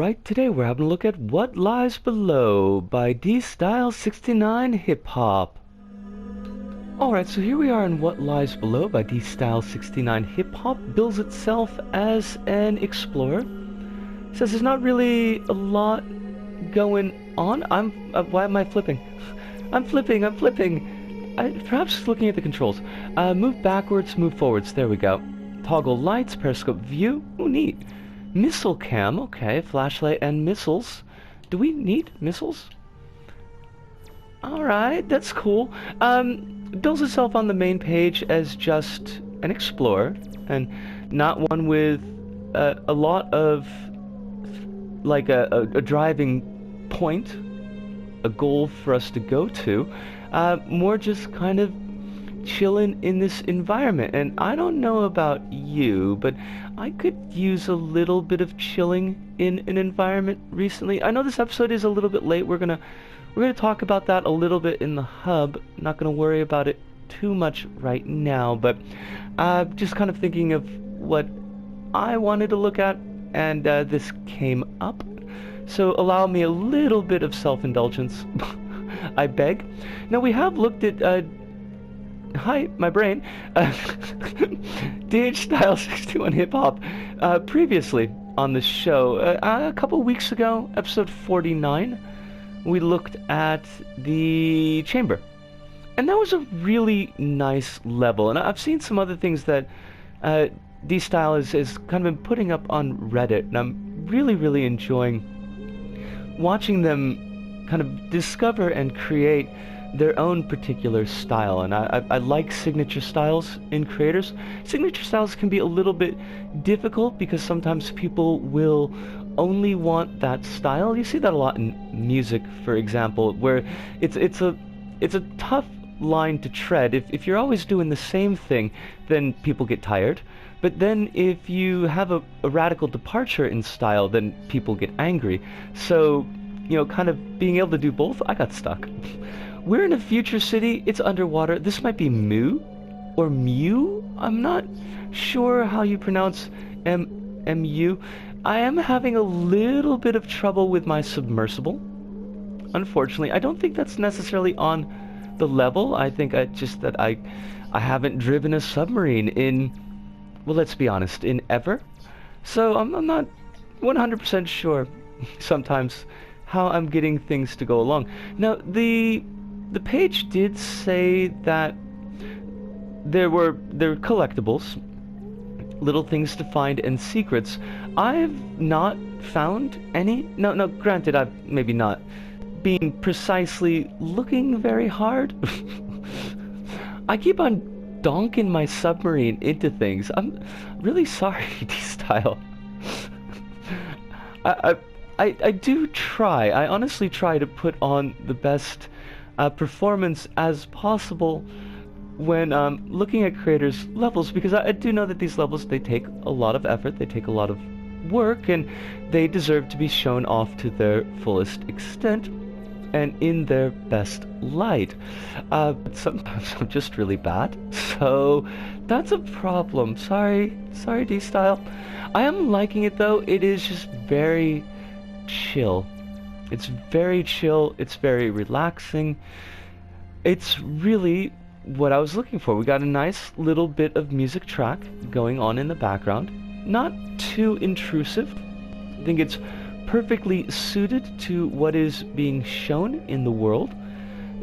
Alright, today we're having a look at What Lies Below by D-Style69 Hip Hop. Alright, so here we are in What Lies Below by D-Style69 Hip Hop. Bills itself as an explorer. Says there's not really a lot going on. Why am I flipping? I'm flipping. Perhaps looking at the controls. Move backwards, move forwards. There we go. Toggle lights, periscope view. Ooh, neat. Missile cam, okay, flashlight and missiles. Do we need missiles? Alright, that's cool. Bills itself on the main page as just an explorer, and not one with a lot of, like, a driving point, a goal for us to go to. More just kind of chilling in this environment. And I don't know about you, but I could use a little bit of chilling in an environment recently. I know this episode is a little bit late. We're gonna talk about that a little bit in the hub. Not gonna worry about it too much right now, but just kind of thinking of what I wanted to look at, and this came up. So allow me a little bit of self-indulgence, I beg. Now we have looked at hi, my brain. DH-Style61 Hip Hop. Previously on the show, a couple weeks ago, episode 49, we looked at the chamber. And that was a really nice level. And I've seen some other things that D-Style is kind of been putting up on Reddit. And I'm really enjoying watching them kind of discover and create their own particular style. And I like signature styles in creators. Signature styles can be a little bit difficult because sometimes people will only want that style. You see that a lot in music, for example, where it's a tough line to tread. If you're always doing the same thing, then people get tired. But then if you have a radical departure in style, then people get angry. So, you know, kind of being able to do both, I got stuck. We're in a future city. It's underwater. This might be Mu or Mew. I'm not sure how you pronounce M-U. I am having a little bit of trouble with my submersible. Unfortunately, I don't think that's necessarily on the level. I think I haven't driven a submarine in, well, let's be honest, in ever. So I'm not 100% sure sometimes how I'm getting things to go along. Now, the page did say that there were collectibles, little things to find, and secrets. I've not found any. No, granted, I've maybe not been precisely looking very hard. I keep on donking my submarine into things. I'm really sorry, D-Style. I do try. I honestly try to put on the best performance as possible when looking at creators' levels, because I do know that these levels, they take a lot of effort, they take a lot of work, and they deserve to be shown off to their fullest extent and in their best light. But sometimes I'm just really bad, so that's a problem. Sorry D-Style. I am liking it though. It is just very chill. It's very chill, it's very relaxing. It's really what I was looking for. We got a nice little bit of music track going on in the background. Not too intrusive. I think it's perfectly suited to what is being shown in the world.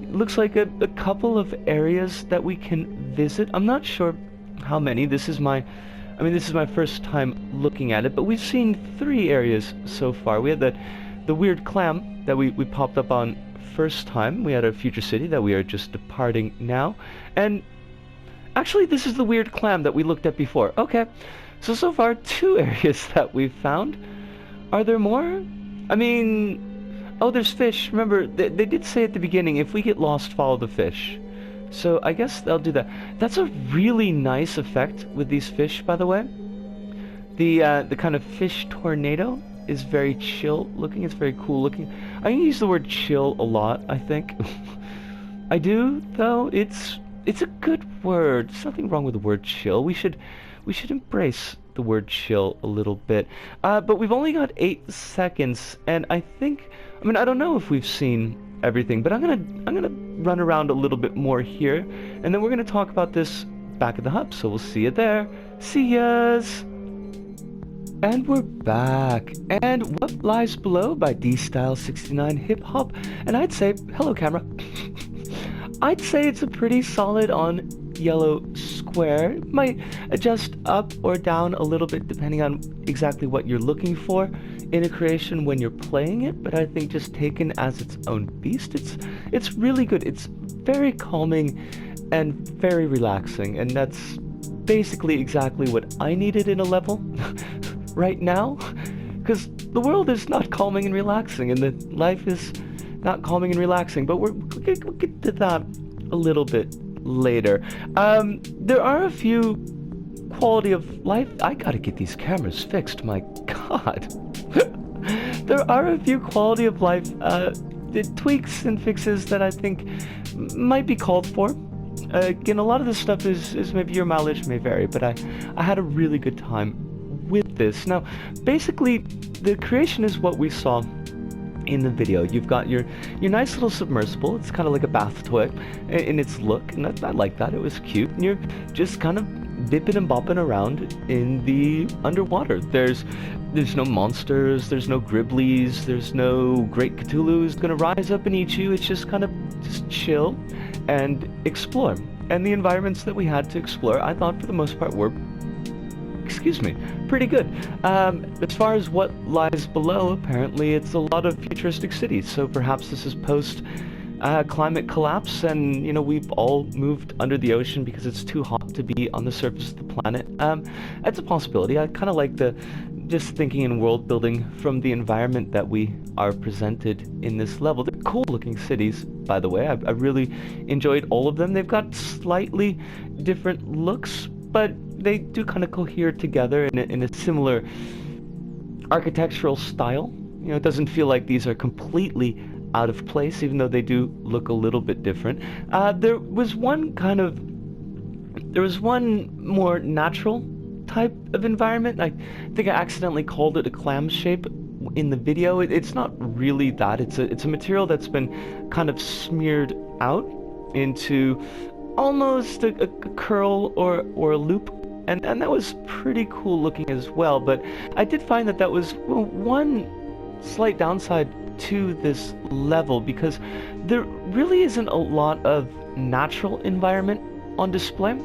It looks like a couple of areas that we can visit. I'm not sure how many. This is my first time looking at it, but we've seen 3 areas so far. We had the weird clam that we popped up on first time. We had a future city that we are just departing now. And actually, this is the weird clam that we looked at before. Okay, so far 2 areas that we've found. Are there more? I mean, oh, there's fish. Remember, they did say at the beginning, if we get lost, follow the fish. So I guess they'll do that. That's a really nice effect with these fish, by the way. The kind of fish tornado is very chill looking. It's very cool looking. I use the word chill a lot, I think. I do, though. It's a good word. There's nothing wrong with the word chill. We should embrace the word chill a little bit. But we've only got 8 seconds, and I mean, I don't know if we've seen everything, but I'm gonna run around a little bit more here, and then we're gonna talk about this back at the hub. So we'll see you there. See yas! And we're back. And What Lies Below by D-Style69 Hip Hop. And I'd say, hello camera. I'd say it's a pretty solid on yellow square. It might adjust up or down a little bit depending on exactly what you're looking for in a creation when you're playing it, but I think just taken as its own beast, it's really good. It's very calming and very relaxing, and that's basically exactly what I needed in a level right now, because the world is not calming and relaxing, and the life is not calming and relaxing, but we'll get to that a little bit later. There are a few quality of life. I gotta get these cameras fixed, my god. There are a few quality of life tweaks and fixes that I think might be called for. Again, a lot of this stuff is maybe your mileage may vary, but I had a really good time with this. Now, basically, the creation is what we saw in the video. You've got your nice little submersible. It's kind of like a bath toy in its look, and I like that. It was cute. And you're just kind of bipping and bopping around in the underwater. There's no monsters, there's no Griblies, there's no Great Cthulhu's gonna rise up and eat you. It's just kind of just chill and explore. And the environments that we had to explore, I thought for the most part were, pretty good. As far as What Lies Below, apparently it's a lot of futuristic cities, so perhaps this is post climate collapse, and we've all moved under the ocean because it's too hot to be on the surface of the planet. It's a possibility. I kind of like just thinking in world building from the environment that we are presented in this level. They're cool looking cities, by the way. I really enjoyed all of them. They've got slightly different looks, but they do kind of cohere together in a similar architectural style. It doesn't feel like these are completely out of place, even though they do look a little bit different. There was one more natural type of environment. I think I accidentally called it a clam shape in the video. It's not really that. It's a material that's been kind of smeared out into almost a curl or a loop, and that was pretty cool looking as well. But I did find that was one slight downside to this level, because there really isn't a lot of natural environment on display.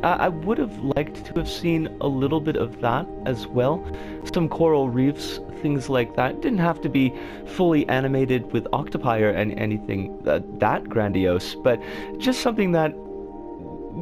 I would have liked to have seen a little bit of that as well. Some coral reefs, things like that. Didn't have to be fully animated with octopi or anything that grandiose, but just something that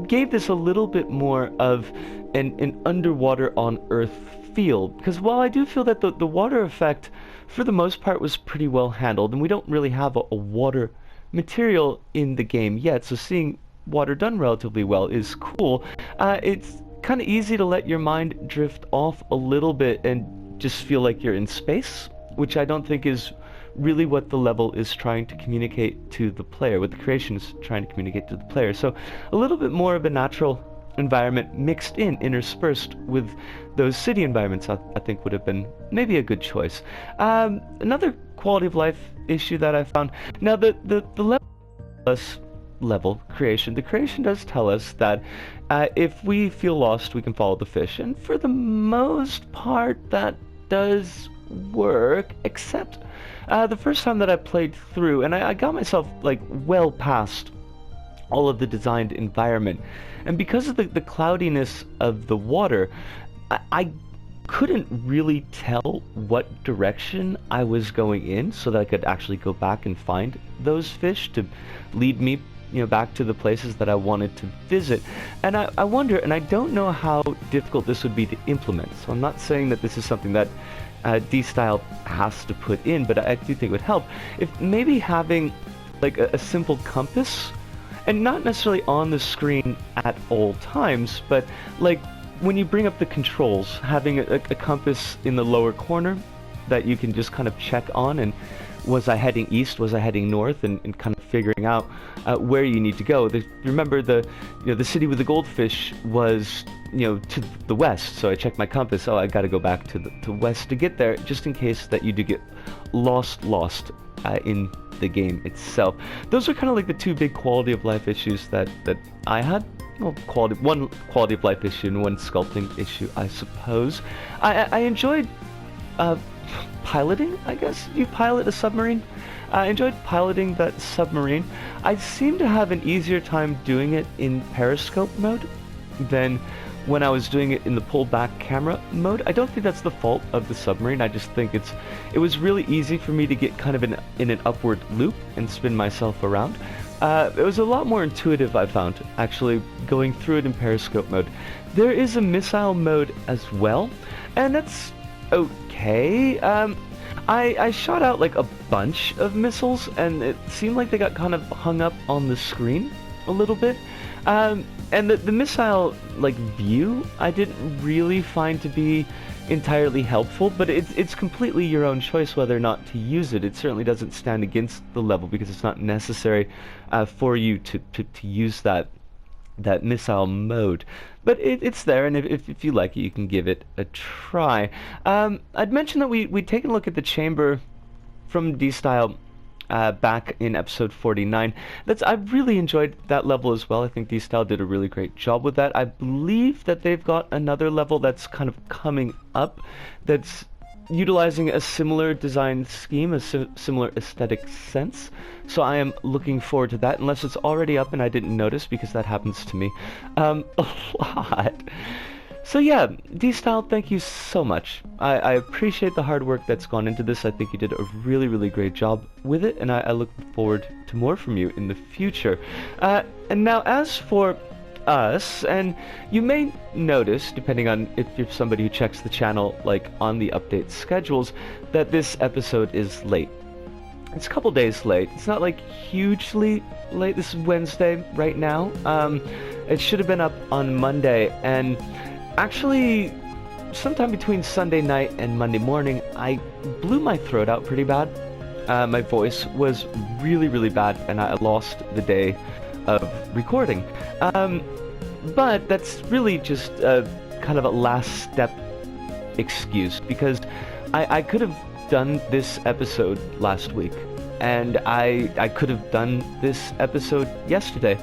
gave this a little bit more of an underwater on Earth feel. Because while I do feel that the water effect for the most part was pretty well handled, and we don't really have a water material in the game yet, so seeing water done relatively well is cool. It's kind of easy to let your mind drift off a little bit and just feel like you're in space, which I don't think is really what the level is trying to communicate to the player, what the creation is trying to communicate to the player. So a little bit more of a natural environment mixed in, interspersed with those city environments, I think would have been maybe a good choice. Another quality of life issue that I found, now the level creation, the creation does tell us that if we feel lost, we can follow the fish, and for the most part that does work, except the first time that I played through, and I got myself like well past all of the designed environment, and because of the cloudiness of the water, I couldn't really tell what direction I was going in so that I could actually go back and find those fish to lead me back to the places that I wanted to visit. And I wonder, and I don't know how difficult this would be to implement, so I'm not saying that this is something that D-Style has to put in, but I do think it would help if maybe having like a simple compass, and not necessarily on the screen at all times, but like when you bring up the controls, having a compass in the lower corner that you can just kind of check on, and was I heading east, was I heading north, and kind of figuring out where you need to go. Remember the city with the goldfish was to the west. So I check my compass. Oh, I got to go back to west to get there, just in case that you do get lost in the game itself. Those are kind of like the two big quality of life issues that I had. Well, one quality of life issue and one sculpting issue, I suppose. I enjoyed piloting, I guess. You pilot a submarine. I enjoyed piloting that submarine. I seem to have an easier time doing it in periscope mode than when I was doing it in the pull-back camera mode. I don't think that's the fault of the submarine. I just think it was really easy for me to get kind of in an upward loop and spin myself around. It was a lot more intuitive, I found, actually going through it in periscope mode. There is a missile mode as well, and that's okay. I shot out like a bunch of missiles, and it seemed like they got kind of hung up on the screen a little bit. And the missile view I didn't really find to be entirely helpful, but it's completely your own choice whether or not to use it. It certainly doesn't stand against the level because it's not necessary for you to use that missile mode. But it's there, and if you like it, you can give it a try. I'd mentioned that we'd taken a look at the chamber from D-Style back in episode 49. I really enjoyed that level as well. I think D-Style did a really great job with that. I believe that they've got another level that's kind of coming up that's utilizing a similar design scheme, a similar aesthetic sense. So I am looking forward to that, unless it's already up and I didn't notice, because that happens to me a lot. So yeah, D-Style, thank you so much. I appreciate the hard work that's gone into this. I think you did a really, really great job with it, and I look forward to more from you in the future. And now as for us, and you may notice, depending on if you're somebody who checks the channel on the update schedules, that this episode is late. It's a couple days late. It's not hugely late. This is Wednesday right now. It should have been up on Monday, and actually, sometime between Sunday night and Monday morning, I blew my throat out pretty bad. My voice was really, really bad, and I lost the day of recording. But that's really just kind of a last step excuse, because I could have done this episode last week, and I could have done this episode yesterday,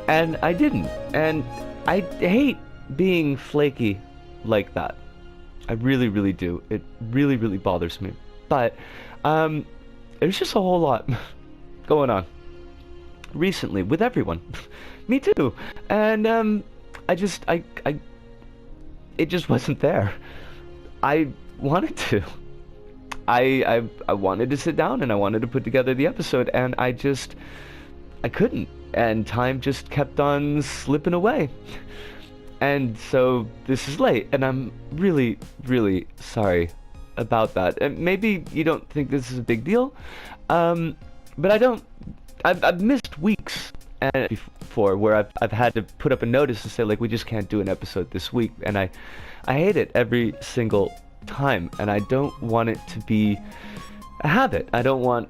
and I didn't. And I hate being flaky like that. I really, really do. It really, really bothers me. But there's just a whole lot going on recently with everyone. Me too. And it just wasn't there. I wanted to. I wanted to sit down and I wanted to put together the episode, and I couldn't. And time just kept on slipping away. And so this is late, and I'm really, really sorry about that. And maybe you don't think this is a big deal, but I don't. I've missed weeks before where I've had to put up a notice to say we just can't do an episode this week, and I hate it every single time, and I don't want it to be a habit. I don't want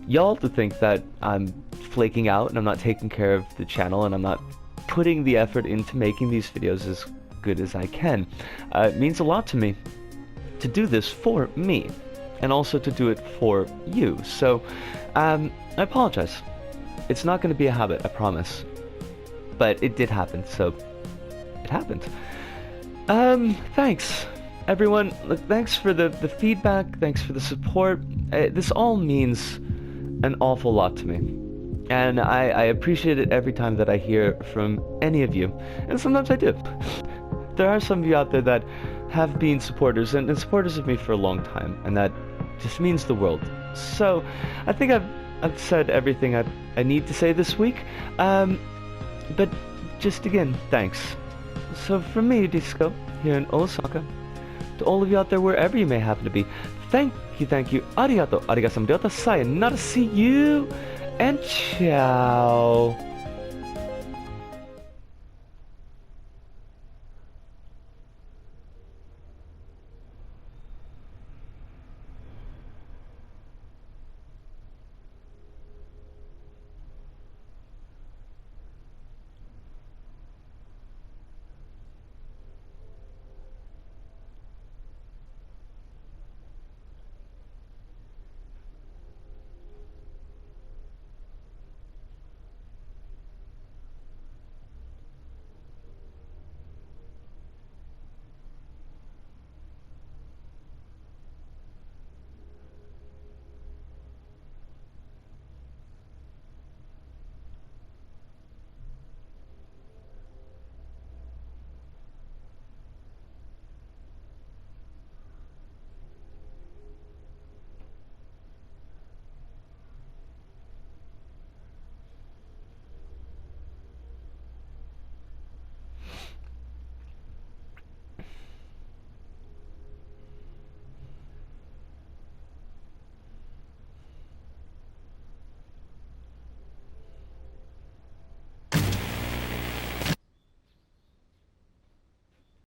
y'all to think that I'm flaking out and I'm not taking care of the channel and I'm not putting the effort into making these videos as good as I can. It means a lot to me to do this for me, and also to do it for you. So I apologize. It's not going to be a habit, I promise. But it did happen, so it happened. Thanks, everyone. Look, thanks for the feedback. Thanks for the support. This all means an awful lot to me. And I appreciate it every time that I hear from any of you. And sometimes I do. There are some of you out there that have been supporters and supporters of me for a long time, and that just means the world. So I think I've said everything I need to say this week. But just again, thanks. So from me, Disco, here in Osaka, to all of you out there wherever you may happen to be, thank you, arigato, arigato, sayonara, see you, and ciao.